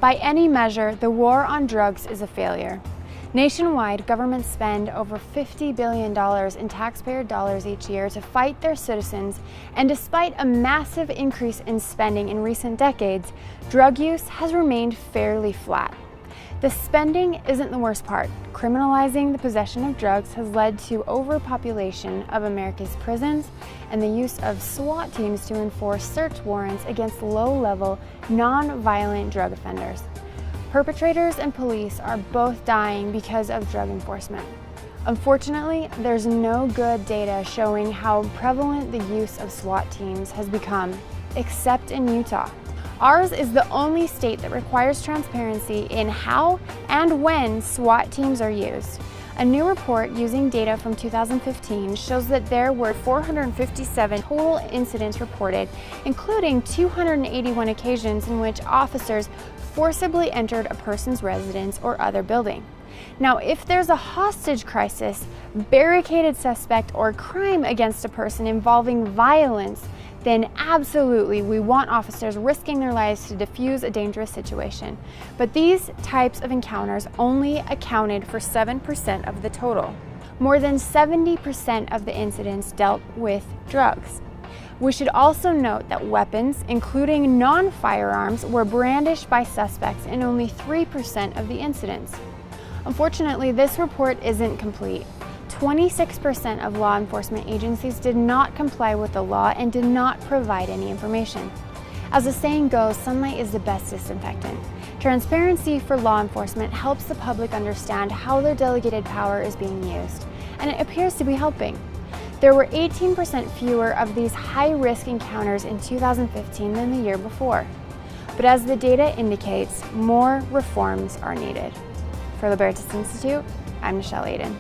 By any measure, the war on drugs is a failure. Nationwide, governments spend over $50 billion in taxpayer dollars each year to fight their citizens, and despite a massive increase in spending in recent decades, drug use has remained fairly flat. The spending isn't the worst part. Criminalizing the possession of drugs has led to overpopulation of America's prisons and the use of SWAT teams to enforce search warrants against low-level, non-violent drug offenders. Perpetrators and police are both dying because of drug enforcement. Unfortunately, there's no good data showing how prevalent the use of SWAT teams has become, except in Utah. Ours is the only state that requires transparency in how and when SWAT teams are used. A new report using data from 2015 shows that there were 457 total incidents reported, including 281 occasions in which officers forcibly entered a person's residence or other building. Now, if there's a hostage crisis, barricaded suspect, or crime against a person involving violence, then absolutely we want officers risking their lives to defuse a dangerous situation. But these types of encounters only accounted for 7% of the total. More than 70% of the incidents dealt with drugs. We should also note that weapons, including non-firearms, were brandished by suspects in only 3% of the incidents. Unfortunately, this report isn't complete. 26% of law enforcement agencies did not comply with the law and did not provide any information. As the saying goes, sunlight is the best disinfectant. Transparency for law enforcement helps the public understand how their delegated power is being used, and it appears to be helping. There were 18% fewer of these high-risk encounters in 2015 than the year before. But as the data indicates, more reforms are needed. For the Libertas Institute, I'm Michelle Aiden.